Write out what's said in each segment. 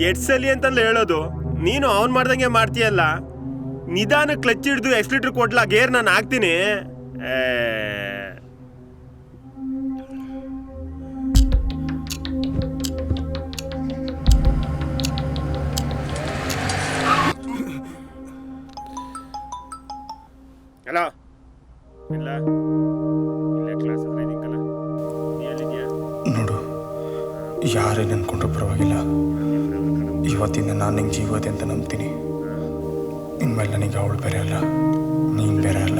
ಎಡ್ಸಲಿ ಅಂತಂದು ಹೇಳೋದು, ನೀನು ಅವ್ನು ಮಾಡ್ದಂಗೆ ಮಾಡ್ತೀಯಲ್ಲ. ನಿಧಾನ ಕ್ಲಚ್ ಹಿಡ್ದು ಎಕ್ಸ್ಲೀಟರ್ ಕೊಡ್ಲಾ, ಗೇರ್ ನಾನು ಹಾಕ್ತೀನಿ. ಹಲೋ, ಇಲ್ಲ ಇಲ್ಲ ಕ್ಲಾಸ್ ಹತ್ರ ಇದೀಕಲ್ಲ, ನೀ ಎಲ್ಲಿದ್ಯಾ? ನೋಡು, ಯಾರೇನು ಅಂದ್ಕೊಂಡ್ರೂ ಪರವಾಗಿಲ್ಲ. ಇವತ್ತಿಂದ ನಾನು ನಿಂಗೆ ಜೀವತೆ ಅಂತ ನಂಬ್ತೀನಿ. ಇನ್ಮೇಲೆ ನನಗೆ ಅವಳು ಬೇರೆ ಅಲ್ಲ, ನೀನು ಬೇರೆ ಅಲ್ಲ.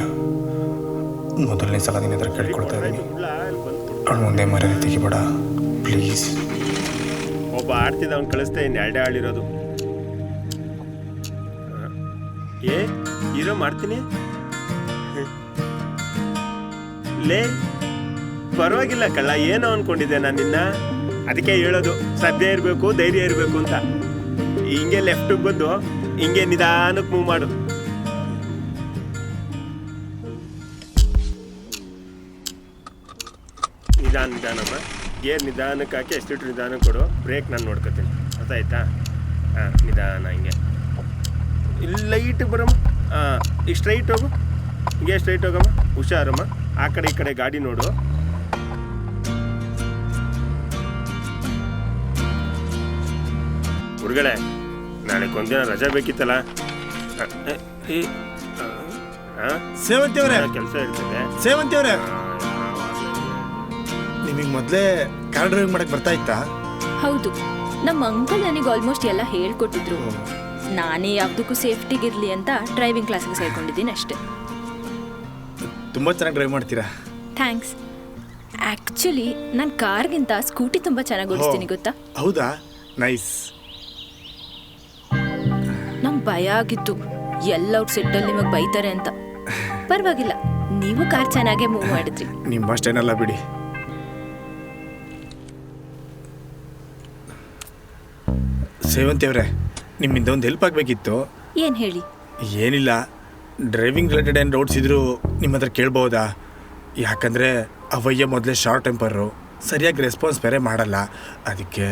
ಮೊದಲನೇ ಸಲ ನಿನ್ನ ಹತ್ರ ಕೇಳ್ಕೊಳ್ತಾ ಇದ್ದೀನಿ, ಅವಳು ಮುಂದೆ ಮರ್ಯಾದೆ ತೆಗಿಬೇಡ ಪ್ಲೀಸ್. ಒಬ್ಬ ಆಡ್ತಿದ್ದ ಅವ್ನು ಕಳಿಸ್ತಾ ಇನ್ನು 2 ಆಳಿರೋದು. ಹೀರೋ ಮಾಡ್ತೀನಿ ಲೇ, ಪರವಾಗಿಲ್ಲ ಕಳ್ಳ, ಏನೋ ಅನ್ಕೊಂಡಿದ್ದೆ ನಾನು ನಿನ್ನ. ಅದಕ್ಕೆ ಹೇಳೋದು, ಶ್ರದ್ಧೆ ಇರಬೇಕು, ಧೈರ್ಯ ಇರಬೇಕು ಅಂತ. ಹಿಂಗೆ ಲೆಫ್ಟಿಗೆ ಬಂದು ಹಿಂಗೆ ನಿಧಾನಕ್ಕೆ ಮೂವ್ ಮಾಡು. ನಿಧಾನಮ್ಮ, ಗೇರ್ ನಿಧಾನಕ್ಕೆ ಹಾಕಿ ಎಷ್ಟು ನಿಧಾನಕ್ಕೆ ಕೊಡು. ಬ್ರೇಕ್ ನಾನು ನೋಡ್ಕೊತೀನಿ, ಗೊತ್ತಾಯ್ತಾ? ಹಾಂ, ನಿಧಾನ ಹಿಂಗೆ ಇಲ್ಲಿ ಲೈಟಿಗೆ ಬರಮ್ಮ. ಹಾಂ, ಈಗ ಸ್ಟ್ರೈಟ್ ಹೋಗು, ಹಿಂಗೆ ಸ್ಟ್ರೈಟ್ ಹೋಗಮ್ಮ, ಹುಷಾರಮ್ಮ. ಆ ಕಡೆ ಈ ಕಡೆ ಗಾಡಿ ನೋಡು. ಹುಡುಗಡೆ, ನಾಳೆ ಒಂದಿನ ರಜೆ ಬೇಕಿತ್ತಲ್ಲ. ಸೇವಂತಿ ಅವರೇ, ಕೆಲಸ ಇರ್ತದೆ. ಸೇವಂತಿ ಅವರೇ, ನಿಮಗೆ ಮೊದಲೇ ಕಾರ್ ಡ್ರೈವಿಂಗ್ ಮಾಡಕ್ಕೆ ಬರ್ತಾ ಇತ್ತಾ? ಹೌದು, ನಮ್ಮ ಅಂಕಲ್ ನನಗೆ ಆಲ್ಮೋಸ್ಟ್ ಎಲ್ಲ ಹೇಳ್ಕೊಟ್ಟಿದ್ರು. ನಾನೇ ಯಾವುದಕ್ಕೂ ಸೇಫ್ಟಿಗಿರಲಿ ಅಂತ ಡ್ರೈವಿಂಗ್ ಕ್ಲಾಸ್ಗೆ ಸೇರ್ಕೊಂಡಿದ್ದೀನಿ ಅಷ್ಟೇ. ತುಂಬ ಚೆನ್ನಾಗಿ ಡ್ರೈವ್ ಮಾಡ್ತೀರಾ. ಥ್ಯಾಂಕ್ಸ್. ಆ್ಯಕ್ಚುಲಿ ನಾನು ಕಾರ್ಗಿಂತ ಸ್ಕೂಟಿ ತುಂಬ ಚೆನ್ನಾಗಿ ಓಡಿಸ್ತೀನಿ, ಗೊತ್ತಾ? ಹೌದಾ? ನೈಸ್. ನಂಗೆ ಭಯ ಆಗಿತ್ತು, ಎಲ್ಲ ಔಟ್ ಸೆಟ್ಟಲ್ಲಿ ನಿಮಗೆ ಬೈತಾರೆ ಅಂತ. ಪರವಾಗಿಲ್ಲ, ನೀವು ಕಾರ್ ಚೆನ್ನಾಗೇ ಮೂವ್ ಮಾಡಿದ್ರಿ. ನಿಮ್ಮ ಅಷ್ಟೇನಲ್ಲ ಬಿಡಿ. ಸೇವಂತಿ ಅವರೇ, ನಿಮ್ಮಿಂದ ಒಂದು ಹೆಲ್ಪ್ ಆಗಬೇಕಿತ್ತು. ಏನು ಹೇಳಿ? ಏನಿಲ್ಲ, ಡ್ರೈವಿಂಗ್ ರಿಲೇಟೆಡ್ ಏನು ಡೌಟ್ಸ್ ಇದ್ದರೂ ನಿಮ್ಮ ಹತ್ರ ಕೇಳ್ಬೋದಾ? ಯಾಕಂದರೆ ಅವಯ್ಯ ಮೊದಲೇ ಶಾರ್ಟ್ ಟೆಂಪರು, ಸರಿಯಾಗಿ ರೆಸ್ಪಾನ್ಸ್ ಬೇರೆ ಮಾಡಲ್ಲ. ಅದಕ್ಕೆ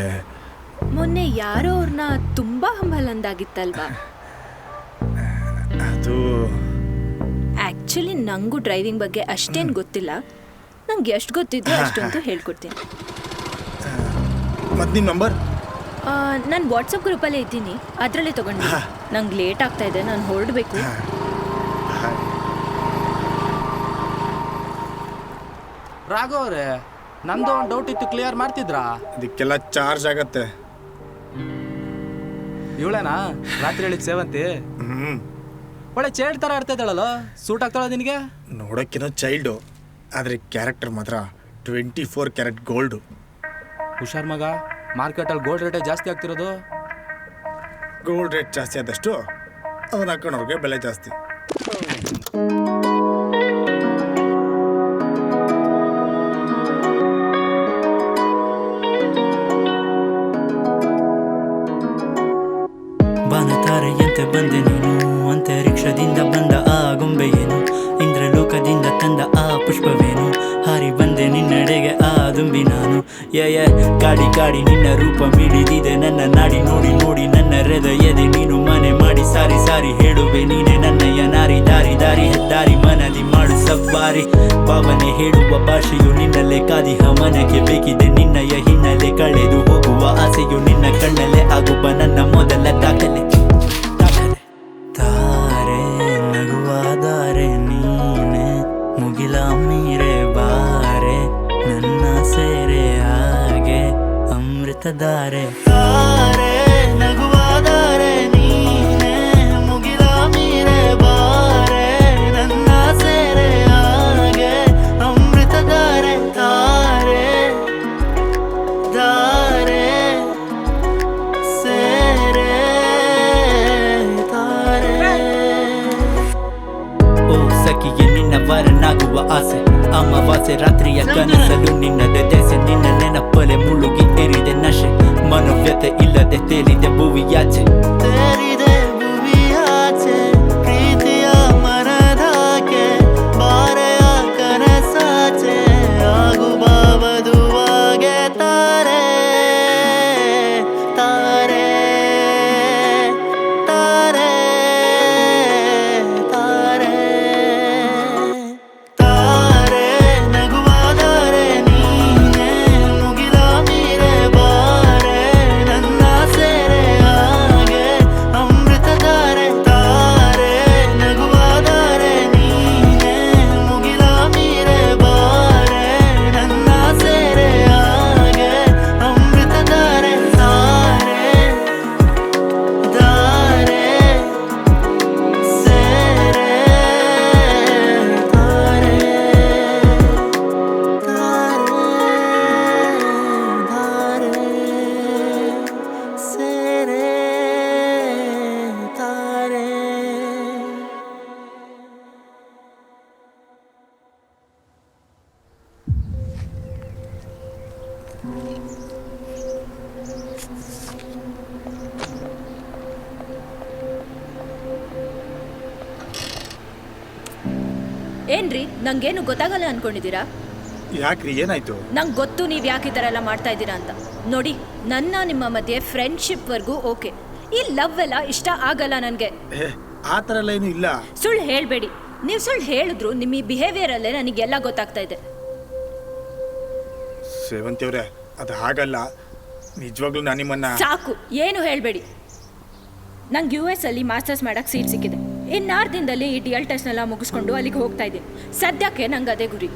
ಮೊನ್ನೆ ಯಾರೋ ಅವ್ರನ್ನ ತುಂಬ ಹಂಬಲ್ ಅಂದಾಗಿತ್ತಲ್ವಾ? ಅದು ಆ್ಯಕ್ಚುಲಿ ನನಗೂ ಡ್ರೈವಿಂಗ್ ಬಗ್ಗೆ ಅಷ್ಟೇನು ಗೊತ್ತಿಲ್ಲ. ನಂಗೆ ಎಷ್ಟು ಗೊತ್ತಿದ್ರು ಅಷ್ಟೊಂದು ಹೇಳ್ಕೊಡ್ತೀನಿ. ಮತ್ತು ನಿಮ್ಮ ನಂಬರ್? ನಾನು ವಾಟ್ಸಪ್ ಗ್ರೂಪಲ್ಲೇ ಇದ್ದೀನಿ, ಅದರಲ್ಲೇ ತೊಗೊಂಡು. ನಂಗೆ ಲೇಟ್ ಆಗ್ತಾ ಇದೆ, ನಾನು ಹೊರಡಬೇಕು. ರಾಘವ್ ಅವರೇ, ನಂದು ಒಂದು ಡೌಟ್ ಇತ್ತು, ಕ್ಲಿಯರ್ ಮಾಡ್ತಿದ್ರಾ? ಇದಕ್ಕೆಲ್ಲ ಚಾರ್ಜ್ ಆಗತ್ತೆ. ಇವಳೇನಾ ರಾತ್ರಿ ಹೇಳಿದ ಸೇವಂತಿ? ಒಳ್ಳೆ ಚೈಲ್ಡ್ ಥರ ಆಡ್ತಾ ಇದ್ದಾಳಲ್ಲ, ಸೂಟ್ ಆಗ್ತಾಳ ನಿನಗೆ? ನೋಡೋಕ್ಕೇನೋ ಚೈಲ್ಡು, ಆದರೆ ಕ್ಯಾರೆಕ್ಟರ್ ಮಾತ್ರ 24 ಕ್ಯಾರೆಟ್ ಗೋಲ್ಡು. ಹುಷಾರ್ ಮಗ, ಮಾರ್ಕೆಟಲ್ಲಿ ಗೋಲ್ಡ್ ರೇಟೇ ಜಾಸ್ತಿ ಆಗ್ತಿರೋದು. ಗೋಲ್ಡ್ ರೇಟ್ ಜಾಸ್ತಿ ಆದಷ್ಟು ಅದನ್ನ ಹಾಕೊಂಡವ್ರಿಗೆ ಬೆಲೆ ಜಾಸ್ತಿ. ಬಾನತಾರೆಯಂತೆ ಬಂದೆ ನೀನು, ಅಂತರಿಕ್ಷದಿಂದ ಬಂದ ಆ ಗೊಂಬೆಯೇನು, ಇಂದ್ರಲೋಕದಿಂದ ತಂದ ಆ ಪುಷ್ಪವೇನು, ಹಾರಿ ಬಂದೆ ನಿನ್ನೆಡೆಗೆ ಆ ದುಂಬಿ ನಾನು. ಗಾಡಿ ಗಾಡಿ ನಿನ್ನ ರೂಪ ಮಿಡಿದಿದೆ ನನ್ನ ನಾಡಿ, ನೋಡಿ ನೋಡಿ ನನ್ನ ಹೃದಯದೆ ನೀನು ಮನೆ ಮಾಡಿ, ಸಾರಿ ಸಾರಿ ಹೇಳುವೆ ನೀನೆ ನನ್ನಯ್ಯ ನಾರಿ. ದಾರಿ ದಾರಿ ಹೆದ್ದಾರಿ ಮನದಿ ಮಾಡು ಸವಾರಿ, ಭಾವನೆ ಹೇಳುವ ಭಾಷೆಯು ನಿನ್ನಲ್ಲೇ ಕಾದಿಹ ಮನಕ್ಕೆ ಬೇಕಿದೆ ನಿನ್ನಯ ಹಿನ್ನೆಲೆ, ಕಳೆದು ಹೋಗುವ ಆಸೆಯು ನಿನ್ನ ಕಣ್ಣಲ್ಲೇ ಆಗುವ ನನ್ನ ಮೊದಲ ದಾಖಲೆ. ತಾರೆ ನಗುವಾದರೆ ನೀನೆ, ಮುಗಿಲ ಮೀರೆ ಬಾರೆ ನನ್ನ ಸೇರೆ ಹಾಗೆ ಅಮೃತಧಾರೆ. ತಾರೆ ನಗುವಾದರೆ ನೀನೆ, ಮುಗಿಲ ಮೀರೆ ಬಾರೆ ನನ್ನ ಸೇರೆ ಹಾಗೆ ಅಮೃತಧಾರೆ. ತಾರೆ ಧಾರೆ ಸೇರೆ ತಾರೆ. ಓ ಸಖಿಗೆ ನಿನ್ನ ವರನಾಗುವ ಆಸೆ, ಅಮಾವಾಸ್ಯೆ ರಾತ್ರಿಯ ಕನಸಲು ನಿನ್ನದೆ ದೆಸೆ, ನಿನ್ನ ನೆನಪಲೆ ಮುಳುಗಿ ಏರಿದೆ ನಶೆ, ಮನೋವ್ಯತೆ ಇಲ್ಲದೆ ತೇಲಿದೆ ಭುವಿಯಾಚೆ. ತೇರಿದೆ ಭುವಿಯಾಚೆ ಪ್ರೀತಿಯ ಮನದಾಕೆ, ಬಾರೆಯ ಕನಸಾಚೆ ಆಗುವ ವಧುವಾಗೆ ತಾರೆ ತಾರೆ. ಏನ್ರಿ ನಂಗೇನು ಗೊತ್ತಾಗಲ್ಲ ಅನ್ಕೊಂಡಿದ್ದೀರಾ? ಯಾಕ್ರಿ ಏನಾಯ್ತು? ನಂಗೆ ಗೊತ್ತು ನೀವು ಯಾಕೆ ಈ ಥರ ಎಲ್ಲ ಮಾಡ್ತಾ ಇದ್ದೀರಾ ಅಂತ. ನೋಡಿ, ನನ್ನ ನಿಮ್ಮ ಮಧ್ಯೆ ಫ್ರೆಂಡ್ಶಿಪ್ವರೆಗೂ ಓಕೆ, ಈ ಲವ್ ಎಲ್ಲ ಇಷ್ಟ ಆಗಲ್ಲ ನನಗೆ. ಆ ಥರ ಎಲ್ಲ ಏನೂ ಇಲ್ಲ. ಸುಳ್ಳು ಹೇಳಬೇಡಿ. ನೀವು ಸುಳ್ಳು ಹೇಳಿದ್ರು ನಿಮ್ಮ ಈ ಬಿಹೇವಿಯರಲ್ಲೇ ನನಗೆಲ್ಲ ಗೊತ್ತಾಗ್ತಾ ಇದೆ. ಸೇವಂತಿ ಅವರೇ, ಅದು ಹಾಗಲ್ಲ. ನಿಜವಾಗ್ಲೂ ನಾನು ನಿಮ್ಮನ್ನ... ಸಾಕು, ಏನು ಹೇಳಬೇಡಿ. ನಂಗೆ US ಅಲ್ಲಿ ಮಾಸ್ಟರ್ಸ್ ಮಾಡೋಕ್ಕೆ ಸೀಟ್ ಸಿಕ್ಕಿದೆ. ಇನ್ನಾರು ದಿನದಲ್ಲಿ ಈ DL ಟೆಸ್ಟ್ನೆಲ್ಲ ಮುಗಿಸ್ಕೊಂಡು ಅಲ್ಲಿಗೆ ಹೋಗ್ತಾ ಇದ್ದೀನಿ. ಸದ್ಯಕ್ಕೆ ನಂಗೆ ಅದೇ ಗುರಿ.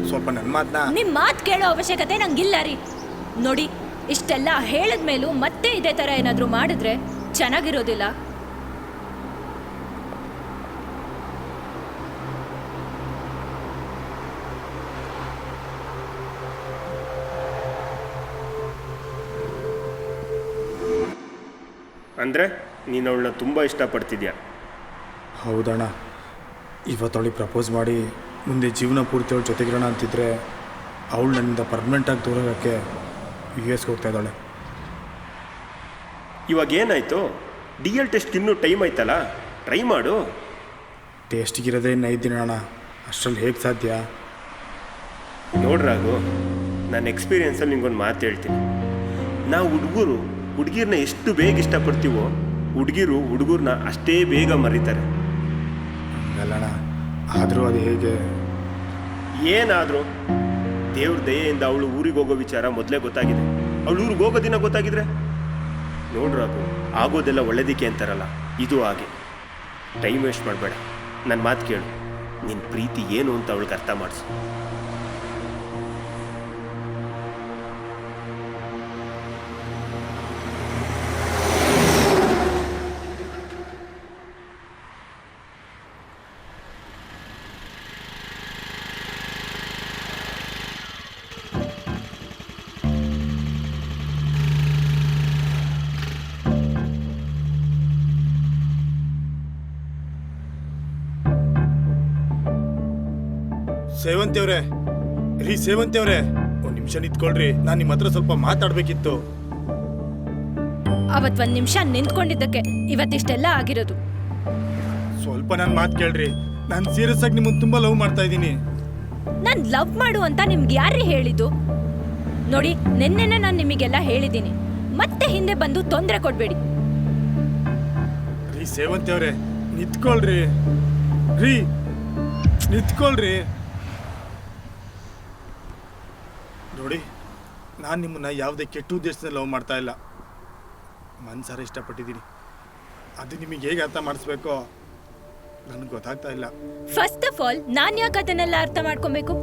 ಸ್ವಲ್ಪ ನನ್ನ ಮಾತನ್ನ... ನಿಮ್ಮ ಮಾತು ಕೇಳೋ ಅವಶ್ಯಕತೆ ನಂಗಿಲ್ಲ ರೀ. ನೋಡಿ, ಇಷ್ಟೆಲ್ಲ ಹೇಳಿದ ಮೇಲೂ ಮತ್ತೆ ಇದೇ ಥರ ಏನಾದರೂ ಮಾಡಿದ್ರೆ ಚೆನ್ನಾಗಿರೋದಿಲ್ಲ. ಅಂದರೆ ನೀನು ಅವಳನ್ನ ತುಂಬ ಇಷ್ಟಪಡ್ತಿದ್ಯಾ? ಹೌದಣ್ಣ. ಇವತ್ತವಳಿಗೆ ಪ್ರಪೋಸ್ ಮಾಡಿ ಮುಂದೆ ಜೀವನ ಪೂರ್ತಿ ಅವಳ ಜೊತೆಗಿರೋಣ ಅಂತಿದ್ರೆ ಅವಳು ನನ್ನಿಂದ ಪರ್ಮನೆಂಟಾಗಿ ದೂರ ಆಗೋಕ್ಕೆ US ಹೋಗ್ತಾ ಇದ್ದಾಳೆ. ಇವಾಗ ಏನಾಯಿತು? DL ಟೆಸ್ಟ್ ಇನ್ನೂ ಟೈಮ್ ಆಯ್ತಲ್ಲ, ಟ್ರೈ ಮಾಡು. ಟೇಸ್ಟಿಗಿರೋದೇ ಇನ್ನು 5 ದಿನ ಅಣ್ಣ. ಅಷ್ಟರಲ್ಲಿ ಹೇಗೆ ಸಾಧ್ಯ? ನೋಡ್ರಾಗು, ನನ್ನ ಎಕ್ಸ್ಪೀರಿಯೆನ್ಸಲ್ಲಿ ನಿಂಗೊಂದು ಮಾತು ಹೇಳ್ತೀನಿ. ನಾವು ಹುಡುಗಿರನ್ನ ಎಷ್ಟು ಬೇಗ ಇಷ್ಟಪಡ್ತೀವೋ ಹುಡುಗಿರು ಹುಡುಗರನ್ನ ಅಷ್ಟೇ ಬೇಗ ಮರೀತಾರೆ. ಹಂಗಲ್ಲಣ್ಣ, ಆದರೂ ಅದು ಹೇಗೆ? ಏನಾದರೂ ದೇವ್ರ ದಯೆಯಿಂದ ಅವಳು ಊರಿಗೆ ಹೋಗೋ ವಿಚಾರ ಮೊದಲೇ ಗೊತ್ತಾಗಿದೆ. ಅವಳು ಊರಿಗೆ ಹೋಗೋ ದಿನ ಗೊತ್ತಾಗಿದ್ರೆ ನೋಡ್ರಾಗು, ಆಗೋದೆಲ್ಲ ಒಳ್ಳೇದಕ್ಕೆ ಅಂತಾರಲ್ಲ, ಇದು ಹಾಗೆ. ಟೈಮ್ ವೇಸ್ಟ್ ಮಾಡಬೇಡ, ನನ್ನ ಮಾತು ಕೇಳು. ನಿನ್ನ ಪ್ರೀತಿ ಏನು ಅಂತ ಅವಳಿಗೆ ಅರ್ಥ ಮಾಡಿಸು. ಸೇವಂತಿ ಅವರೇ, ಸೇವಂತಿ ಅವರೇ, ಒಂದು ನಿಮಿಷ ನಿಂತ್ಕೊಳ್ರಿ. ನಾನು ನಿಮ್ಮ ಹತ್ರ ಸ್ವಲ್ಪ ಮಾತಾಡಬೇಕಿತ್ತು. ಅವತ್ತು ಒಂದು ನಿಮಿಷ ನಿಂತ್ಕೊಂಡಿದ್ದಕ್ಕೆ ಇವತ್ತಿಷ್ಟೆಲ್ಲ ಆಗಿರೋದು. ಸ್ವಲ್ಪ ನನ್ನ ಮಾತು ಕೇಳ್ರಿ. ನಾನು ಸೀರಿಯಸ್ ಆಗಿ ನಿಮ್ಮನ್ನು ತುಂಬ ಲವ್ ಮಾಡ್ತಾ ಇದ್ದೀನಿ. ನಾನು ಲವ್ ಮಾಡು ಅಂತ ನಿಮ್ಗೆ ಯಾರೇ ಹೇಳಿದ್ದು? ನೋಡಿ, ನೆನ್ನೆನೇ ನಾನು ನಿಮಗೆಲ್ಲ ಹೇಳಿದ್ದೀನಿ. ಮತ್ತೆ ಹಿಂದೆ ಬಂದು ತೊಂದರೆ ಕೊಡಬೇಡಿ. ಸೇವಂತಿ ಅವರೇ, ನಿಂತ್ಕೊಳ್ರಿ. ನಿಂತ್ಕೊಳ್ರಿ. ನೋಡಿ, ನಾನು ನಿಮ್ಮನ್ನ ಯಾವುದೇ ಕೆಟ್ಟ ಉದ್ದೇಶದಿಂದ ಲವ್ ಮಾಡ್ತಾ ಇಲ್ಲ. ಮನ್ಸಾರ ಇಷ್ಟಪಟ್ಟಿದ್ದೀನಿ. ಅದು ನಿಮಗೆ ಹೇಗೆ ಅರ್ಥ ಮಾಡಿಸ್ಬೇಕೋ ನನಗೆ ಗೊತ್ತಾಗ್ತಾ ಇಲ್ಲ. ಫಸ್ಟ್ ಆಫ್ ಆಲ್, ನಾನು ಯಾಕೆ ಅದನ್ನೆಲ್ಲ ಅರ್ಥ ಮಾಡ್ಕೊಬೇಕು?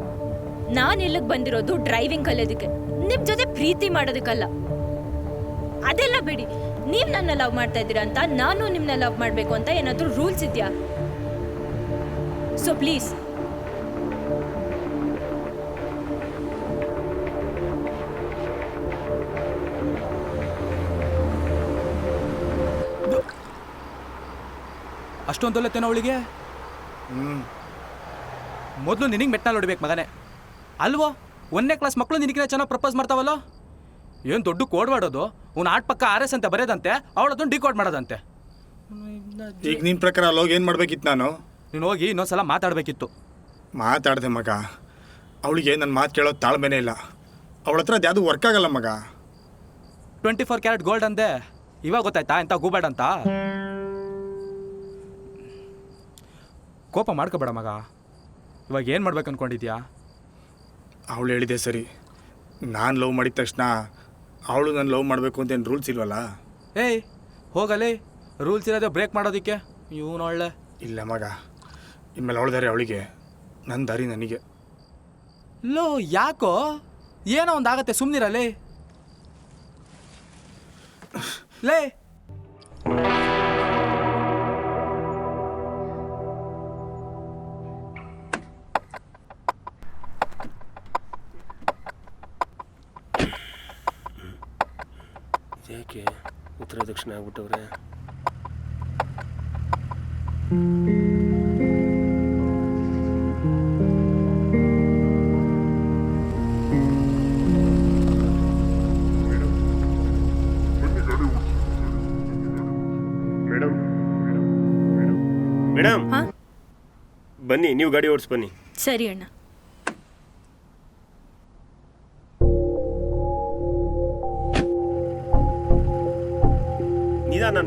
ನಾನು ಇಲ್ಲಿಗೆ ಬಂದಿರೋದು ಡ್ರೈವಿಂಗ್ ಕಲಿಯೋದಕ್ಕೆ, ನಿಮ್ ಜೊತೆ ಪ್ರೀತಿ ಮಾಡೋದಕ್ಕಲ್ಲ. ಅದೆಲ್ಲ ಬಿಡಿ. ನೀವು ನನ್ನ ಲವ್ ಮಾಡ್ತಾ ಇದ್ದೀರಾ ಅಂತ ನಾನು ನಿಮ್ಮನ್ನ ಲವ್ ಮಾಡಬೇಕು ಅಂತ ಏನಾದರೂ ರೂಲ್ಸ್ ಇದೆಯಾ? So please. ಅಷ್ಟೊಂದೊಲ್ಲತ್ತೇನೋ ಅವಳಿಗೆ? ಮೊದಲು ನಿನಗೆ ಮೆಟ್ನಲ್ಲಿ ಹೊಡಿಬೇಕು ಮಗನೇ, ಅಲ್ವೋ? 1ನೇ ಕ್ಲಾಸ್ ಮಕ್ಕಳು ನಿನಗಿನ ಚೆನ್ನಾಗಿ ಪ್ರಪೋಸ್ ಮಾಡ್ತಾವಲ್ಲ. ಏನು ದೊಡ್ಡ ಕೋಡ್ ಮಾಡೋದು? ಅವ್ನು ಆಟ ಪಕ್ಕ RS ಅಂತ ಬರೆಯೋದಂತೆ, ಅವಳದೊಂದು ಡಿಕೋಡ್ ಮಾಡೋದಂತೆ. ಈಗ ನಿನ್ನ ಪ್ರಕಾರ ಅಲ್ಲಿ ಹೋಗಿ ಏನು ಮಾಡ್ಬೇಕಿತ್ತು? ನೀನು ಹೋಗಿ ಇನ್ನೊಂದ್ಸಲ ಮಾತಾಡಬೇಕಿತ್ತು. ಮಾತಾಡಿದೆ ಮಗ. ಅವಳಿಗೆ ನನ್ನ ಮಾತು ಕೇಳೋದು ತಾಳ್ಮೆನೇ ಇಲ್ಲ. ಅವಳ ಹತ್ರ ಅದು ಯಾವುದೂ ವರ್ಕ್ ಆಗಲ್ಲ ಮಗ. 24 ಕ್ಯಾರೆಟ್ ಗೋಲ್ಡ್ ಅಂದೆ, ಇವಾಗ ಗೊತ್ತಾಯ್ತಾ ಎಂತ ಗೂಬೇಡ ಅಂತ? ಕೋಪ ಮಾಡ್ಕೋಬೇಡ ಮಗ. ಇವಾಗ ಏನು ಮಾಡ್ಬೇಕು ಅನ್ಕೊಂಡಿದ್ಯಾ? ಅವಳು ಹೇಳಿದೆ ಸರಿ. ನಾನು ಲವ್ ಮಾಡಿದ ತಕ್ಷಣ ಅವಳು ನಾನು ಲವ್ ಮಾಡಬೇಕು ಅಂತ ಏನು ರೂಲ್ಸ್ ಇಲ್ವಲ್ಲ? ಏಯ್ ಹೋಗಲೇ, ರೂಲ್ಸ್ ಇರೋದೇ ಬ್ರೇಕ್ ಮಾಡೋದಕ್ಕೆ. ಇವನು ಒಳ್ಳೆ ಇಲ್ಲ ಮಗ. ಇನ್ಮೇಲೆ ಅವಳ ದಾರಿ ಅವಳಿಗೆ, ನನ್ನ ದಾರಿ ನನಗೆ. ಲೋ ಯಾಕೋ ಏನೋ ಒಂದು ಆಗತ್ತೆ, ಸುಮ್ಮನಿರಲೇ. ಲೇ ಯಾಕೆ ಉತ್ತರ ದಕ್ಷಿಣ ಆಗ್ಬಿಟ್ಟವ್ರೆ? ಮೇಡಮ್, ಬನ್ನಿ, ನೀವು ಗಾಡಿ ಓಡಿಸ್ ಬನ್ನಿ. ಸರಿ ಅಣ್ಣ.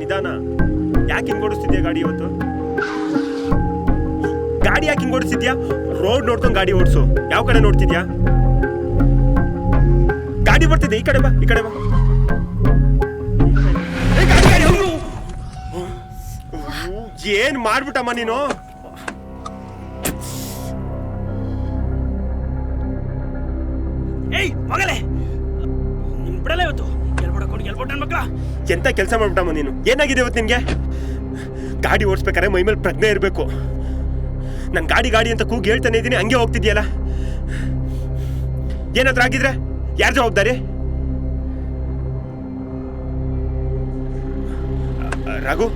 ನಿಧಾನ. ಯಾಕೆ ಹಿಂಗೆ ಓಡಿಸ್ತಿದ್ಯಾ ಗಾಡಿ ಇವತ್ತು? ಗಾಡಿ ಯಾಕೆ ಹಿಂಗೆ ಓಡಿಸ್ತಿದ್ಯಾ? ರೋಡ್ ನೋಡ್ಕೊಂಡು ಗಾಡಿ ಓಡಿಸು. ಯಾವ ಕಡೆ ನೋಡ್ತಿದ್ಯಾ? ಗಾಡಿ ಬರ್ತಿದ್ದೆ, ಈ ಕಡೆ ಬಾ. ಏನ್ ಮಾಡ್ಬಿಟ್ಟಮ್ಮ ನೀನು? ಎಂತ ಕೆಲಸ ಮಾಡ್ಬಿಟ್ಟಮ್ಮ ನೀನು? ಏನಾಗಿದೆ ಇವತ್ತು ನಿನ್ಗೆ? ಗಾಡಿ ಓಡಿಸ್ಬೇಕಾದ್ರೆ ಮೈ ಮೇಲೆ ಪ್ರಜ್ಞೆ ಇರಬೇಕು. ನಾನು ಗಾಡಿ ಅಂತ ಕೂಗಿ ಹೇಳ್ತಾನೆ ಇದ್ದೀನಿ, ಹಂಗೆ ಹೋಗ್ತಿದ್ಯಲ್ಲ. ಏನಾದ್ರೂ ಆಗಿದ್ರೆ ಯಾರು ಜವಾಬ್ದಾರಿ? ರಾಘು,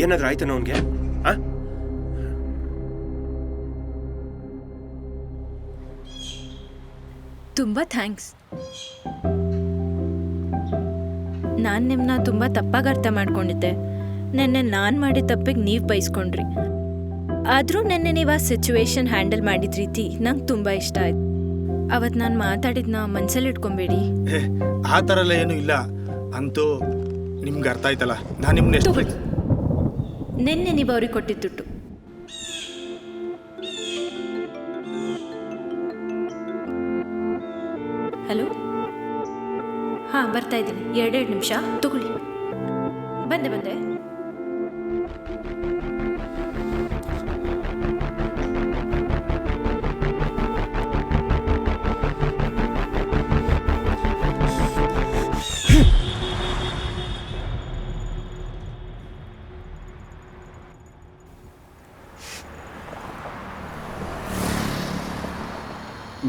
ಏನಾದ್ರೂ ಆಯ್ತಾನ ಅವನ್ಗೆ? ತುಂಬ ಥ್ಯಾಂಕ್ಸ್. ನಾನು ನಿಮ್ಮನ್ನ ತುಂಬ ತಪ್ಪಾಗಿ ಅರ್ಥ ಮಾಡ್ಕೊಂಡಿದ್ದೆ. ನೆನ್ನೆ ನಾನು ಮಾಡಿದ ತಪ್ಪಿಗೆ ನೀವು ಬೈಸ್ಕೊಂಡ್ರಿ. ಆದರೂ ನೆನ್ನೆ ನೀವು ಆ ಸಿಚುವೇಶನ್ ಹ್ಯಾಂಡಲ್ ಮಾಡಿದ ರೀತಿ ನಂಗೆ ತುಂಬ ಇಷ್ಟ ಆಯ್ತು. ಅವತ್ತು ನಾನು ಮಾತಾಡಿದ್ನ ಮನಸ್ಸಲ್ಲಿ ಇಟ್ಕೊಬೇಡಿ. ಆ ಥರ ಎಲ್ಲ ಏನೂ ಇಲ್ಲ. ಅಂತೂ ನಿಮ್ಗೆ ಅರ್ಥ ಆಯ್ತಲ್ಲ, ನಾನು ನಿಮ್ಮನ್ನ ಎಷ್ಟು ನೆನ್ನೆ ನೀವು ಅವ್ರಿಗೆ ಕೊಟ್ಟಿದ್ದು ದುಡ್ಡು. ಹಲೋ, ಹಾಂ ಬರ್ತಾ ಇದ್ದೀನಿ, 2 ನಿಮಿಷ ತಗೊಳ್ಳಿ. ಬಂದೆ.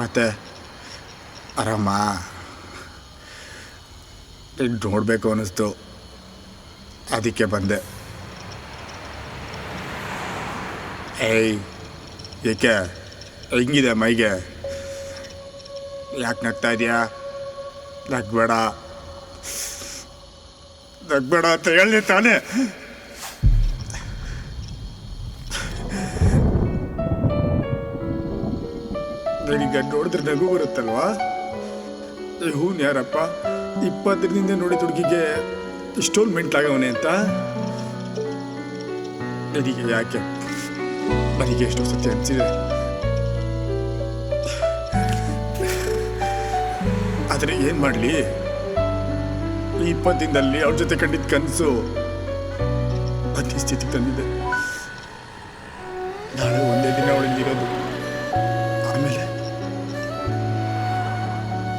ಮತ್ತೆ ಆರಾಮ ನೋಡಬೇಕು ಅನ್ನಿಸ್ತು, ಅದಕ್ಕೆ ಬಂದೆ. ಏಕೆ ಹೆಂಗಿದೆ ಮೈಗೆ? ಯಾಕೆ ನಗ್ತಾ ಇದೆಯಾ? ನಗ್ಬೇಡ ಅಂತ ಹೇಳಿ ತಾನೇ. ನನಗೆ ನೋಡಿದ್ರೆ ನಗು ಬರುತ್ತಲ್ವಾ? ಹೂನ್ ಯಾರಪ್ಪ 20 ದಿನದಿಂದ ನೋಡಿದ ಹುಡುಗಿಗೆ ಇಷ್ಟೊಂದು ಮೆಂಟ್ಲಾಗವನೆ ಅಂತ. ನನಗೆ ಯಾಕೆ ಎಷ್ಟೋ ಸತ್ಯ ಅನಿಸಿದೆ. ಆದರೆ ಏನು ಮಾಡಲಿ, ಈ 20 ದಿನದಲ್ಲಿ ಅವ್ರ ಜೊತೆ ಕಂಡಿದ್ದ ಕನಸು ಅತಿ ಸ್ಥಿತಿ ತಂದಿದೆ. ನಾಳೆ ಒಂದೇ ದಿನ ಅವಳಿಂದಿರೋದು. ಆಮೇಲೆ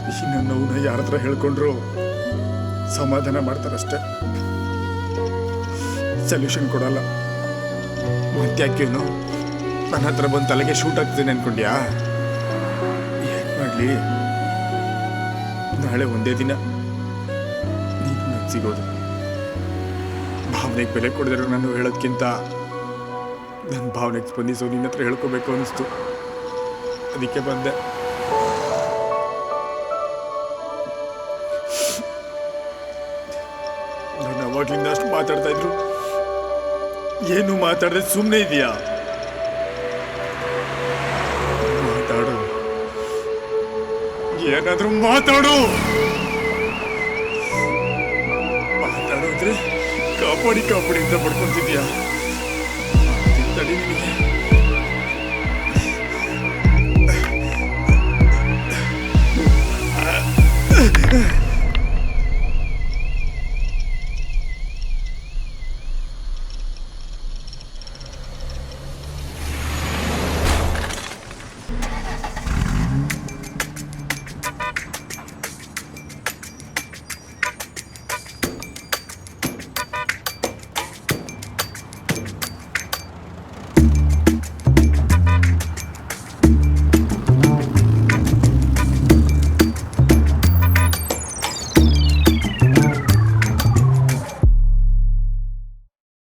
ಈ ನನ್ನ ನೋವನ್ನ ಯಾರ ಹತ್ರ ಹೇಳ್ಕೊಂಡ್ರು ಸಮಾಧಾನ ಮಾಡ್ತಾರಷ್ಟೆ, ಸೊಲ್ಯೂಷನ್ ಕೊಡಲ್ಲ. ಮತ್ತ್ಯಾಕೇನು ನನ್ನ ಹತ್ರ ಬಂದು ತಲೆಗೆ ಶೂಟ್ ಆಗ್ತೀನಿ ಅನ್ಕೊಂಡ್ಯಾ? ಏನು ಮಾಡಲಿ, ನಾಳೆ ಒಂದೇ ದಿನ ನೀನು ನನಗೆ ಸಿಗೋದು. ಭಾವನೆಗೆ ಬೆಲೆ ಕೊಡಿದ್ರೆ ನಾನು ಹೇಳೋದ್ಕಿಂತ ನನ್ನ ಭಾವನೆಗೆ ಸ್ಪಂದಿಸೋ ನಿನ್ನ ಹತ್ರ ಹೇಳ್ಕೋಬೇಕು ಅನ್ನಿಸ್ತು, ಅದಕ್ಕೆ ಬಂದೆ. ನಾನು ಅವಾಗ್ಲಿಂದ ಅಷ್ಟು ಮಾತಾಡ್ತಾ ಇದ್ರು, ಏನು ಮಾತಾಡದೆ ಸುಮ್ಮನೆ ಇದೆಯಾ? ಮಾತಾಡು, ಏನಾದ್ರೂ ಮಾತಾಡು. ಮಾತಾಡೋದ್ರೆ ಕಾಪಾಡಿ ಅಂತ ಪಡ್ಕೊಂತಿದ್ಯಾ? ತಡಿ ನಿನಗೆ.